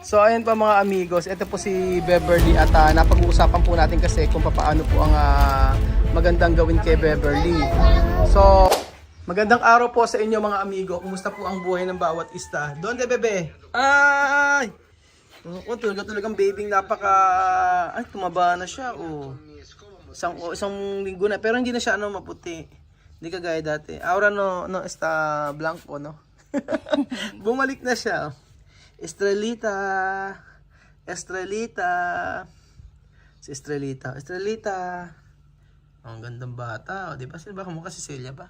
So ayan pa mga amigos, ito po si Beverly at napag-uusapan po natin kasi kung paano po ang magandang gawin kay Beverly. So magandang araw po sa inyo mga amigo. Kumusta po ang buhay ng bawat isa? Donde bebe? Ay! Tulog ang babing ay tumaba na siya. Isang linggo na pero hindi na siya maputi. Hindi kagaya dati. Ahora no está blanco no. Bumalik na siya. Estrelita. Si Estrelita. Ang gandang bata, di ba? Sino ba kamukha si Celia ba?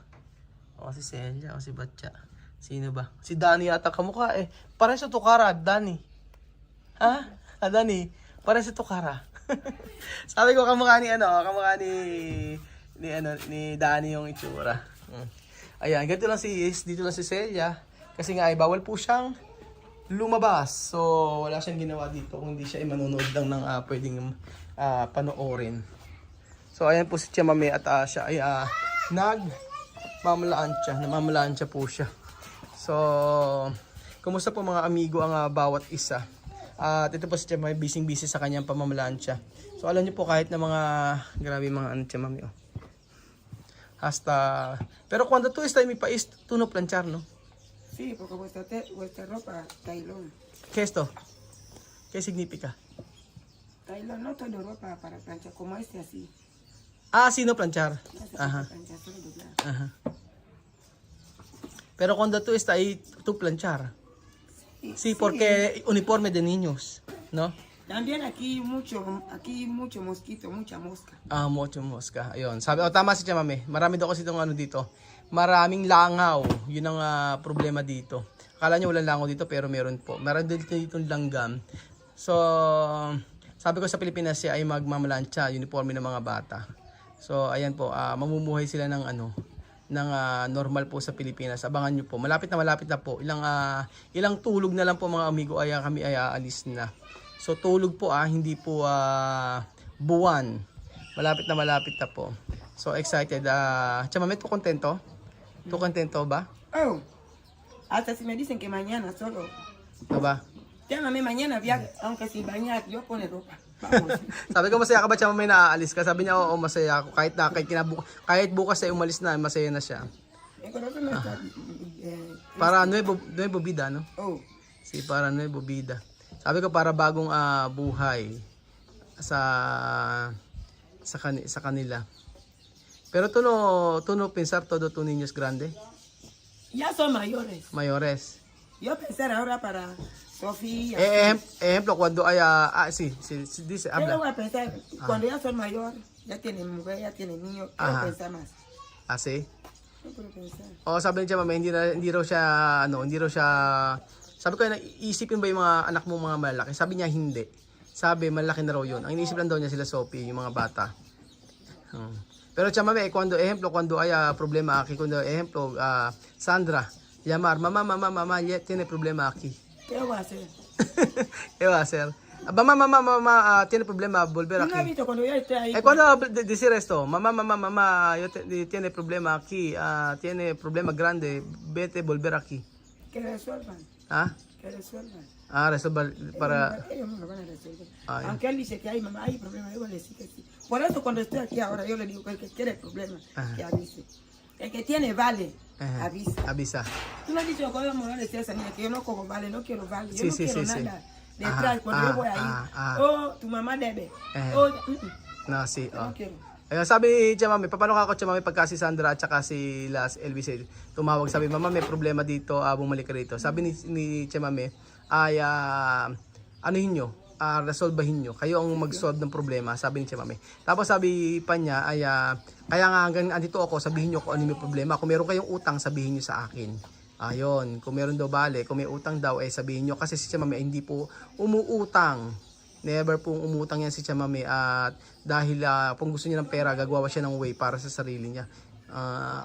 O si Celia o si Batya. Sino ba? Si Danny yata kamukha eh. Parang sa Tukara, Danny. Ha? Danny. Parang sa Tukara. Sabi ko kamukha ni Danny yung itsura. Ayan, dito lang si Celia. Kasi nga ay bawal po siyang lumabas. So, wala siyang ginawa dito kung hindi siya ay manonood lang ng pwedeng panoorin. So, ayan po si Tia Mami at siya ay namamalansya po siya. So, kumusta po mga amigo ang bawat isa? At ito po si Tia Mami, busy sa kanyang pamamalansya. So, alam niyo po kahit na mga, grabe mga Tia Mami, Hasta, pero cuando tú estás en mi país, tú no planchar, ¿no? Sí, porque vuestra ropa, tailón. ¿Qué es esto? ¿Qué significa? Tailón, no todo ropa para planchar, como este así. Sí, no planchar. No se Ajá. puede planchar, solo doblar. Ajá. Pero cuando tú estás ahí, tú planchar. Sí, porque uniforme de niños, ¿no? También aquí mucho mosquito, mucha mosca. Mucho mosca. Ayun. Sabi, tama si Tia Mami. Marami daw kasi itong dito. Maraming langaw. Yun ang problema dito. Akala nyo walang langaw dito pero meron po. Meron dito itong langgam. So, sabi ko sa Pilipinas siya ay magmamalansya, uniforme ng mga bata. So, ayan po, mamumuhay sila ng normal po sa Pilipinas. Abangan nyo po. Malapit na po. Ilang tulog na lang po mga amigo ay kami ay aalis na. So, tulog po hindi po buwan. Malapit na po. So, excited. Tia Mami, ¿tú contento? ¿Tú contento ba? Oh, hasta si me dicen que mañana solo. Ito ba? Llámame mañana, aunque si bañar, yo pone ropa. Vamos. Sabi ko, masaya ka ba Tia Mami na aalis ka? Sabi niya, oo, masaya ako. Kahit bukas ay umalis na, masaya na siya. El corazón no está, Para nuevo vida, no? oh, Si para nuevo vida. Sabi ko, para bagong buhay sa kanila. Pero tú no pensar todo tus niños grandes? ya son mayores. Mayores. Yo pensar ahora para Sofía. Ejemplo, cuando hay... dice, Yo habla. no voy a pensar, cuando ya son mayores, ya tienen mujer, ya tienen niños, quiero Ajá. pensar más. Sí? No puedo pensar. Sabi niya, Mami, hindi raw siya... Sabi ko, iisipin ba yung mga anak mo mga malaki? Sabi niya, hindi. Sabi, malaki na raw yun. Ang iniisip lang daw niya sila Sophie, yung mga bata. Pero Tia Mami, cuando hay problema aquí, cuando ejemplo, Sandra, llamar, mamá, ya tiene problema aquí. ¿Qué voy a hacer? ¿Qué va a hacer? Mamá, tiene problema volver No has aquí. visto cuando yo esté ahí. Cuando decir esto, mamá, tiene problema aquí, tiene problema grande, vete volver aquí. Que resuelvan. Que resuelvan. Resolver para... Ellos no lo van a resolver. Ay. Aunque él dice que hay mamá, hay problema, yo voy a decir que sí. Por eso cuando estoy aquí ahora, yo le digo que el que quiere el problema, que avise. El que tiene vale, avisa. Avisa. Tú me has dicho que vamos a decir a esa niña que yo no como vale, no quiero vale. Yo Sí, no sí, quiero sí, sí. nada detrás cuando yo voy ahí. Tu mamá debe. No, sí. No quiero. Ayun, sabi ni Tia Mami, paano ka Tia Mami pagka si Sandra at saka si Las Elvis tumawag, sabi, mama may problema dito, bumalik ka rito. Sabi ni Tia Mami, ay anuhin nyo, resolbahin nyo, kayo ang mag-solve ng problema, sabi ni Tia Mami. Tapos sabi pa niya, ay kaya nga hanggang andito ako, sabihin nyo kung ano yung problema. Kung meron kayong utang, sabihin nyo sa akin. Ayun, kung meron daw bale, kung may utang daw, sabihin nyo. Kasi si Tia Mami hindi po umuutang. Never pong umutang yan si Tia Mami at dahil kung gusto niya ng pera, gagawa siya ng way para sa sarili niya.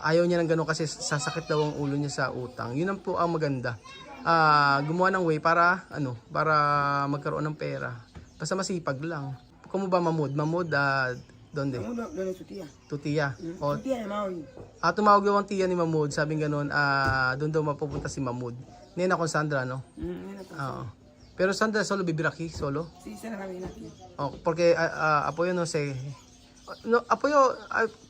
Ayaw niya ng gano'n kasi sasakit daw ang ulo niya sa utang. Yun ang po ang maganda. Gumawa ng way para magkaroon ng pera. Basta masipag lang. Kung ba Mahmoud, donde? Donde su tía. Tu tiya. Su tía llamaba hoy. Tumawag daw ang tiya ni Mahmoud, sabing gano'n, doon daw mapupunta si Mahmoud. Nena con Sandra, no? Nena con Oo. Pero Sandra solo vivir aquí, solo. Sí, se la va a venir aquí. Oh, porque apoyo no sé. No, apoyo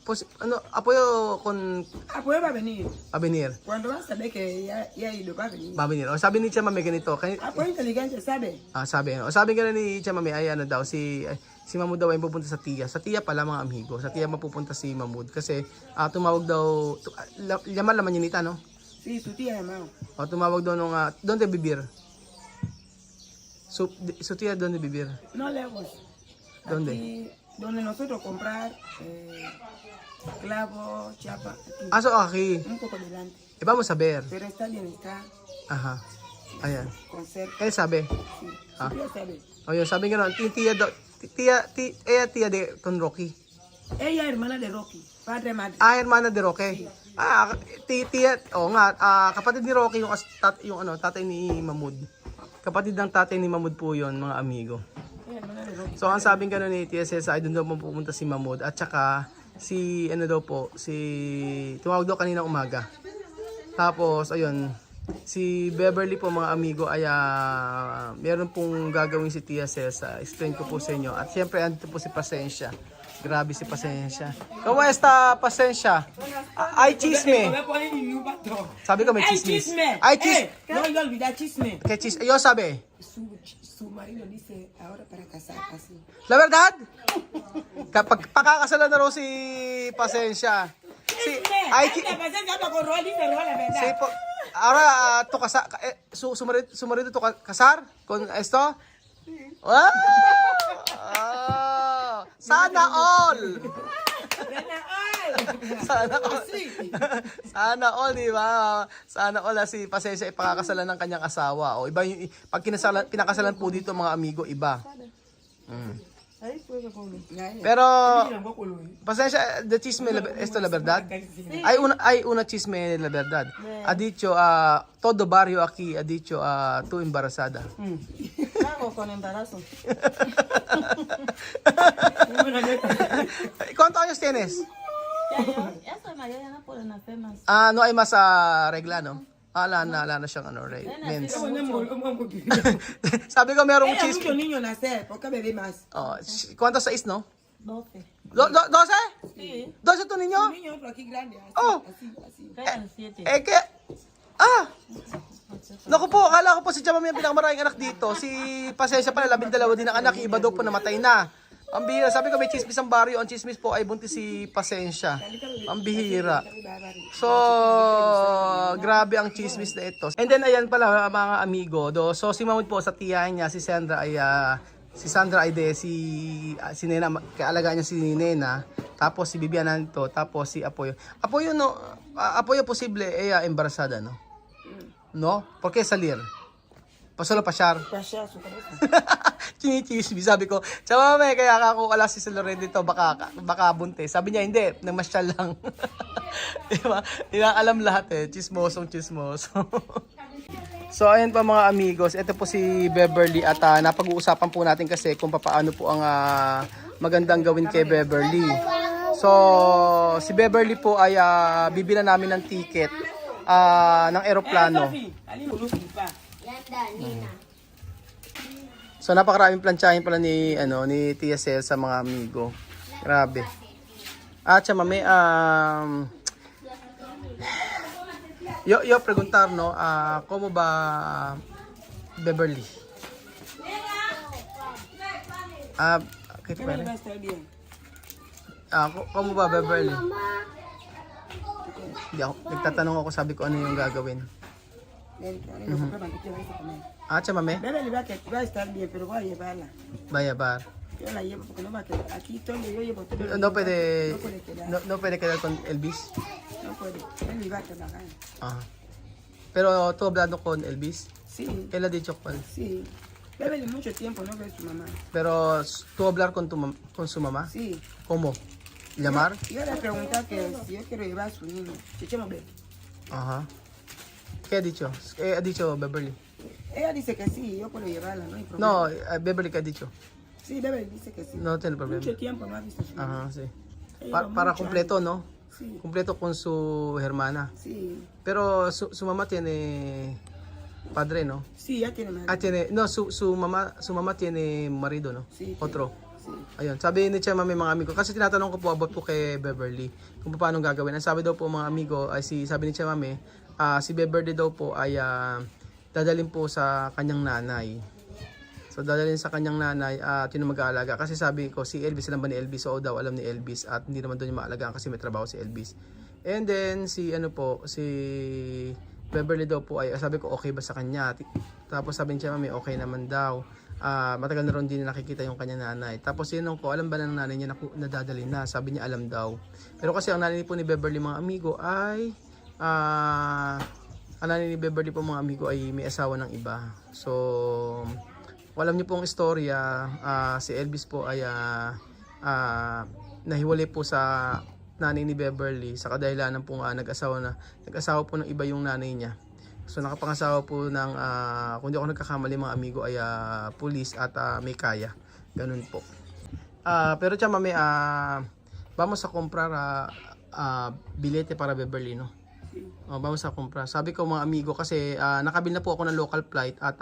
pues apoyo con Apoyo va a venir. a venir. Cuando va a saber que ya ha ido, va a venir. Va a venir. O sabi ni Tia Mami ganito, Apoyo inteligente, ¿sabe? sabi, o sabi nga ni Tia Mami ay ano daw si Mamud daw ay pupunta sa tiya. Sa tiya pala mga amigo. Sa tiya mapupunta si Mamud kasi tumawag daw llaman la mañanita, no? Sí, su tía llamado. O tumawag daw nung donde vivir. Su tía donde vivir. No lejos. ¿Dónde? Aquí, donde nosotros comprar clavo, chapa, aquí. So aquí. Un poco delante. Vamos a ver. Pero está bien, está Aha. Ayan. con cerca. Él sabe. Sí. Su tía sabe. O yun, sabi nga nun, tía de con Rocky. Ella es hermana de Rocky, padre madre. Hermana de Rocky. Tía, kapatid ni Rocky yung tatay ni Mamud. Kapatid ng tatay ni Mamud po yun, mga amigo. Hermana de Rocky. So, ang sabing gano'n ni Tia Cesa, ay doon daw pupunta si Mamud. At saka, tumawag daw kanina umaga. Tapos, ayun, si Beverly po mga amigo ay meron pong gagawin si Tia Cesa. Explain ko po sa inyo. At siyempre, andito po si Pasensya. Grabe si Pasensya. ¿Cómo está Pasensya? Ay, chisme. Sabi ko may chismis. Ay, chisme. No, yo olvidé chisme. ¿Qué chisme? Yo sabi. Su marido dice ahora para casar así. La verdad? Kapag pakakasalan na raw si Pasensya. Ay, sí, po. Ahora, tu casa, su marido tu casar con esto? Wow! Sana all! Sana all. Sana all, di ba? Sana all si Pasensya ipakakasalan ng kanyang asawa. O iba yung pag pinakasalan po dito mga amigo, iba. Pero Pasensya, the chisme esto la verdad. Hay una chisme la verdad. Ha dicho todo barrio aquí ha dicho tú embarazada. Hago con embarazo. ¿Cuántos años tienes? Ya soy mayor, ya no puedo nacer más. No hay más regla, no? Wala na siyang mens. Sabi ko merong Ella chisme. muchos niños nacer, ¿por qué bebé más? ¿Cuántos? 6, no? 12. 12? Sí, 12 tu niño? Un niño otro aquí grande, así, Oh. así. quedan 7. Que... Naku po, akala ko po si Chamami ang pinakamaraming anak dito. Si Pasensya pala, 12 din ang anak. Iba daw po namatay na. Ang bihira. Sabi ko may chismis ang baryo. Ang chismis po ay buntis si Pasensya. Ang bihira. So, grabe ang chismis na ito. And then, ayan pala mga amigo. So, si Mamud po sa tiyahin niya, si Sandra ay... si Nena, kaalagaan niya si Nena. Tapos si Bibiana nito. Tapos si Apoyo. Apoyo, no? Apoyo posible, embarazada, no? No? ¿Por qué salir? Solo pasyar. Pasha su cabeza. Chinichismis. Sabi ko, Chamame, kaya ako wala si Loren dito, baka buntis. Sabi niya, hindi, namasyal lang. Diba? Alam lahat chismosong chismoso. So, ayan pa mga amigos. Ito po si Beverly at napag-uusapan po natin kasi kung paano po ang magandang gawin kay Beverly. So, si Beverly po ay bibila namin ng ticket ng eroplano. So napakaraming plantsahin pala ni Tia Cel sa mga amigo. Grabe. Chamame, yo preguntar, no, como ba Beverly? ¿Qué te parece? Como ba Beverly? Nagtatanong ako, sabi ko ano yung gagawin. Chamame? Bebe le va a estar bien, pero voy a llevarla. Bayabar. Yo la llevo porque no va a quedar. Aquí donde yo llevo todo. No puede, No puede quedar. no puede quedar con Elvis. No puede. Él iba a trabajar. Pero tú hablando con Elvis, Sí, él ha dicho cuál. sí. Bebe de mucho tiempo no ve a su mamá. Pero tú hablar con con su mamá, Sí. ¿cómo? ¿Llamar? Yo le pregunté que si yo quiero llevar a su niño. Chichemo ve. Ajá. ¿Qué ha dicho? ¿Qué ha dicho Beverly? Ella dice que sí, yo puedo llevarla, no hay problema. No, Beverly, ¿qué ha dicho? Sí, Bebe dice que sí. No tiene problema. Mucho tiempo no ha visto a su mamá. Ajá, sí. Ella Para mucho completo, ¿no? Sí, Completo con su hermana. sí. Pero su mamá tiene padre, no? Sí, ya tiene marido. Ah, tiene, no, su mama tiene marido, no? Sí, Otro. Sí. Ayun, sabi ni Chema may mga amigo, kasi tinatanong ko po about po kay Beverly, kung paano gagawin. Ang sabi daw po mga amigo, ay sabi ni Chema si Beverly daw po ay dadalhin po sa kanyang nanay. So dadalhin sa kanyang nanay at yun ang mag-aalaga. Kasi sabi ko, si Elvis, alam ba ni Elvis? Oo daw, alam ni Elvis at hindi naman doon yung maalagaan kasi may trabaho si Elvis. And then, si Beverly daw po ay, sabi ko, okay ba sa kanya? Tapos sabi ni Chema okay naman daw. Matagal na rin din nakikita yung kanya nanay. Tapos yun ko, alam ba ng nanay niya na dadalhin na? Sabi niya alam daw. Pero kasi ang nanay po ni Beverly mga amigo ay ang nanay ni Beverly po mga amigo ay may asawa ng iba. So alam niyo pong istorya, si Elvis po ay nahiwalay po sa nanay ni Beverly sa kadahilanan po nag-asawa po ng iba yung nanay niya. So nakapangasawa po ng kung di ako nagkakamali mga amigo ay pulis at may kaya. Ganun po. Pero Chama vamos a comprar bilete para Beverly, no? Vamos a comprar. Sabi ko mga amigo kasi nakabil na po ako ng local flight at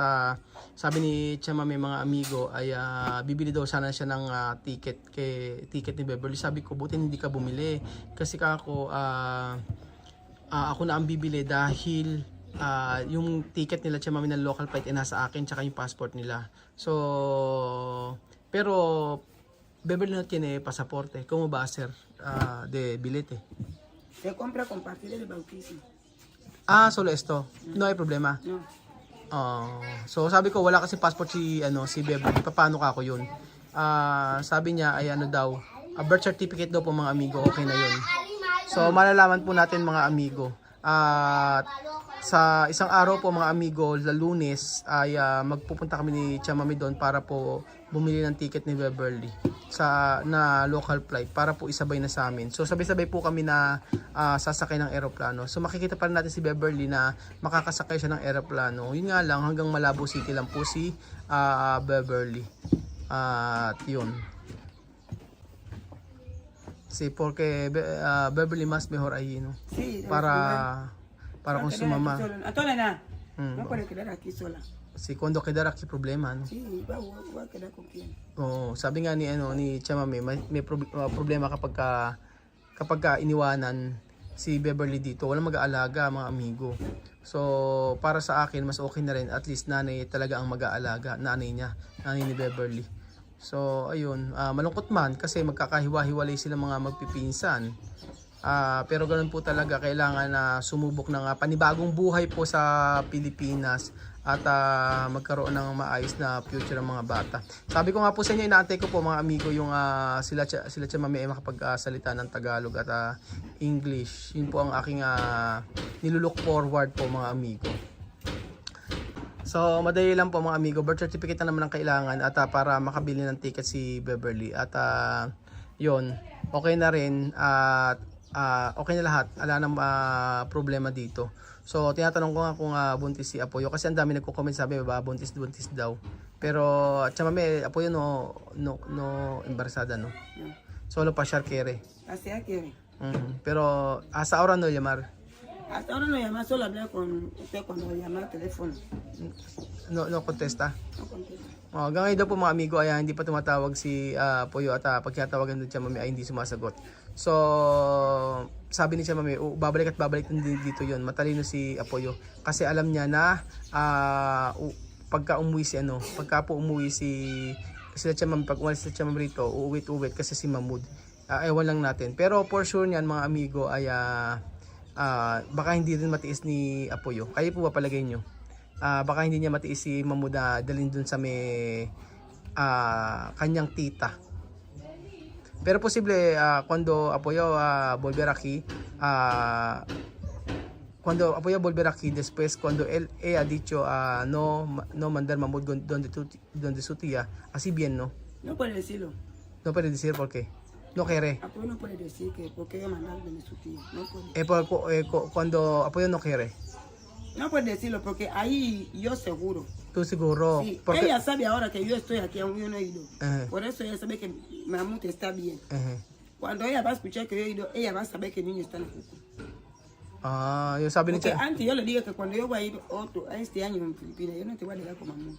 sabi ni Chama mga amigo ay bibili daw sana siya ng ticket ni Beverly. Sabi ko buti hindi ka bumili kasi ako na ang bibili dahil yung ticket nila Chama ng local flight ay nasa akin tsaka yung passport nila. So pero Beverly no tiene pasaporte. ¿Cómo va a ser de billete? Se compra con partida de bautismo. Solo esto. No hay problema. No. So sabi ko wala kasi passport si Beverly. Paano ka ako yun? Sabi niya ay daw, a birth certificate daw po mga amigo, okay na yun. So malalaman po natin mga amigo. Sa isang araw po mga amigo, sa Lunes ay magpupunta kami ni Chamami doon para po bumili ng ticket ni Beverly na local flight para po isabay na sa amin. So sabay-sabay po kami na sasakay ng eroplano. So makikita pa rin natin si Beverly na makakasakay siya ng eroplano. Yun nga lang, hanggang Malabo City lang po si Beverly. At yun. Sí, porque Beverly más mejor ahí, ¿no? Sí, Para con su mamá. Entonces nada, no puede quedar aquí sola. Si cuando quedar aquí problema, no? Sí, va a quedar con quién. Oo, sabi nga ni Chama may problema kapag iniwanan si Beverly dito, walang mag-aalaga mga amigo. So, para sa akin mas okay na rin, at least nanay talaga ang mag-aalaga, nanay ni Beverly. So, ayun, malungkot man kasi magkakahiwa-hiwalay sila mga magpipinsan. Pero ganoon po talaga, kailangan na sumubok ng panibagong buhay po sa Pilipinas at magkaroon ng maayos na future ng mga bata. Sabi ko nga po sa inyo, inaantay ko po mga amigo yung sila Chamami ay makapagsalita ng Tagalog at English. Yun po ang aking nilulook forward po mga amigo. So madali lang po mga amigo, birth certificate na naman ang kailangan at para makabili ng ticket si Beverly at yun, okay na rin at okay na lahat, wala nang problema dito. So tinatanong ko nga kung buntis si Apoyo kasi ang dami nagko-comment, sabi buntis daw. Pero Chamame, Apoyo no embarazada, no. Solo pa siya quiere. Así quiere. Pero hasta ahora no llamar. Hasta ahora no llama, solo hablé con usted cuando llama al teléfono. No contesta. No contesta. Hanggang ngayon daw po mga amigo ay hindi pa tumatawag si Poyo at pag tinatawagan ni Chamami ay hindi sumasagot. So sabi ni Chamami, babalik din dito yon. Matalino si Apoyo kasi alam niya na pagka po umuwi sila Chamami, pag umalis sila Chamami rito, uuwit kasi si Mahmoud. Ewan lang natin. Pero for sure niyan mga amigo ay baka hindi rin matiis ni Apoyo. Kayo po ba palagay nyo? Baka hindi niya matiis si Mahmoud dalhin dun sa may kanyang tita. Pero posible cuando Apoyo volver aquí después cuando él ha dicho no mandar Mahmoud donde su tía, así bien, ¿no? No puede decirlo. No puede decir por qué. No quiere. Apoyo no puede decir que porque ella mandar donde su tía. No puede. Cuando Apoyo no quiere. No puede decirlo porque ahí yo seguro. ¿Tú seguro? Sí, Porque ella sabe ahora que yo estoy aquí, aún yo no he ido. Por eso ella sabe que Mahmoud está bien. Cuando ella va a escuchar que yo he ido, ella va a saber que el niño está en el cuco. Yung sabi ni Porque Chema. antes yo le digo que cuando yo voy a ir a este año en Filipinas, yo no te voy a dejar con mamá.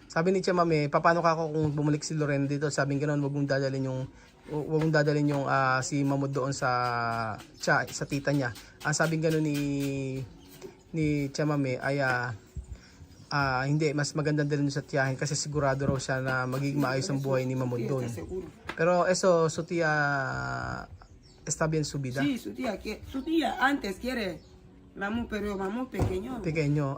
Sabi ni Chema, paano ka ako kung bumalik si Loren dito? Sabi ganoon, wag mong dadalhin yung si Mamud doon sa tita niya. Ang sabi ganoon ni Chema ay hindi, mas maganda din sa tiyahin kasi sigurado raw siya na magiging maayos ang buhay ni Mamud doon. Seguro. Pero eso, su tía está bien su vida. Sí, su tía antes quiere mamú, pero mamú pequeño. Pequeño.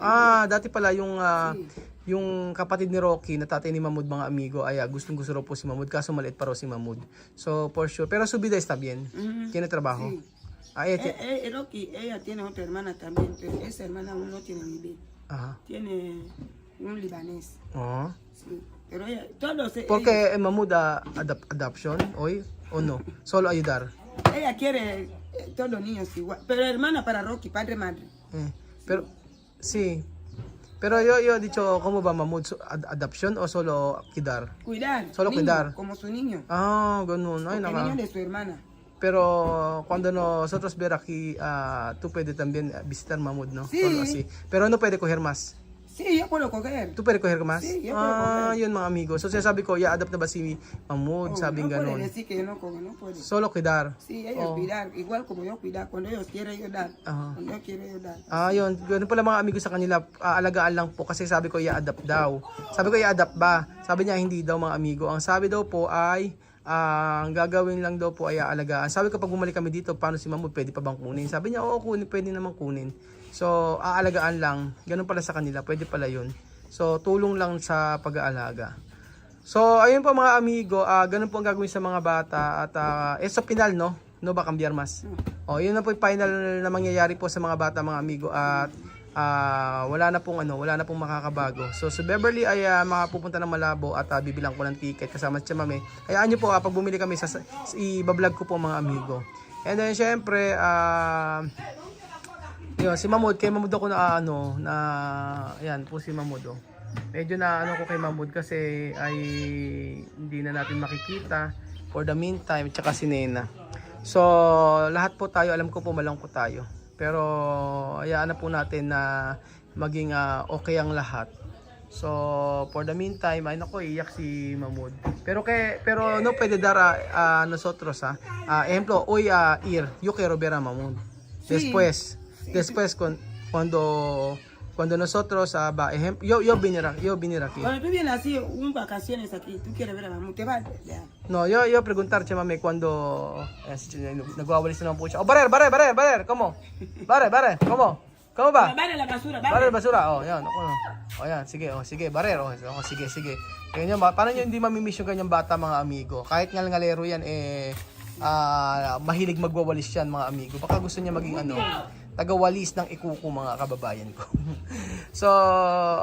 Dati pala yung kapatid ni Rocky na tatay ni Mamud, mga amigo, gustong gusto raw po si Mamud, kaso maliit pa raw si Mamud. So, for sure. Pero su vida está bien. Tiene trabajo. Sí. Rocky, ella tiene otra hermana también, pero esa hermana aún no tiene ni bebé. Ajá. Tiene un libanés. Oh. Sí. Pero ella, todos Porque Mamud adoption, hoy, o no? Solo ayudar. ella quiere todos los niños igual. Pero hermana para Rocky, padre, madre. Pero, sí. Pero yo he dicho, ¿cómo va Mamud? ¿Adoption o solo cuidar? Cuidar. Solo niño, cuidar. Como su niño. Ganun. Ay, El niño de su hermana. Pero cuando nosotros ver aquí, tú puede también visitar Mamud, ¿no? Sí. Solo así. Pero no puede coger más. Sí, yo puedo coger. ¿Tú puede coger más? Sí, yo puedo coger. Yun mga amigos. So sabi ko, i-adapt na ba si Mamud? Sabing no puede ganun. decir que yo no cojo, no puede. Solo cuidar. Sí, ellos cuidar, igual como yo cuidar. Cuando ellos quieren yo dar. Ajá. Cuando yo quiero yo dar. Yun. Ganun pala mga amigos sa kanila. Alagaan lang po kasi sabi ko i-adapt daw. Sabi ko i-adapt ba? Sabi niya hindi daw mga amigo. Ang sabi daw po ay ang gagawin lang daw po ay aalagaan. Sabi ko pag bumalik kami dito, paano si Mamud? Pwede pa bang kunin? Sabi niya, oo, pwede naman kunin. So, aalagaan lang. Ganun pala sa kanila. Pwede pala yun. So, tulong lang sa pag-aalaga. So, ayun po mga amigo. Ganun po ang gagawin sa mga bata. At sa final, no? No ba cambiar mas? Yun na po yung final na mangyayari po sa mga bata, mga amigo. At wala na pong makakabago. So Beverly ay makapupunta ng Malabo at bibilang ko ng ticket kasama si Mami. Hayaan niyo po pag bumili kami i-vlog ko po mga amigo. And then syempre yun, si Mamud, kay Mamud ako ayan po si Mamud. Medyo ko kay Mamud kasi ay hindi na natin makikita for the meantime, tsaka si Nena. So lahat po tayo, alam ko po malungkot tayo. Pero hayaan na po natin na maging okay ang lahat. So for the meantime, ay nako, iyak si Mamud. Pero no pwede dar nosotros ejemplo, hoy ir, yo quiero ver a Mamud. Después cuando nosotros ejemplo, yo venir aquí. Cuando tú vienes así, vacaciones aquí, tú quieres ver a mamá, te vas. No, yo preguntar si Mami cuando nagwawalis na naman po siya. Barer, ¿cómo? Barer, ¿cómo? ¿Cómo ba? Vale la basura, Barer basura. Yan. Yan, sige, barer. Sige. Ganyan ba? Paano nyo hindi mamimiss yung ganyang bata, mga amigo? Kahit ngalero yan, mahilig magwawalis yan, mga amigo. Baka gusto niya maging tagawalis ng ikuko, mga kababayan ko. So,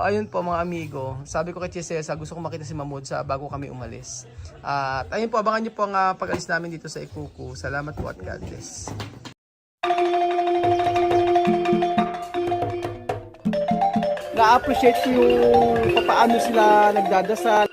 ayun po mga amigo. Sabi ko kay Chesesa, gusto ko makita si Mamud bago kami umalis. At ayun po, abangan nyo po ang pag-alis namin dito sa ikuko. Salamat po at God bless. Na-appreciate ko yung paano sila nagdadasal.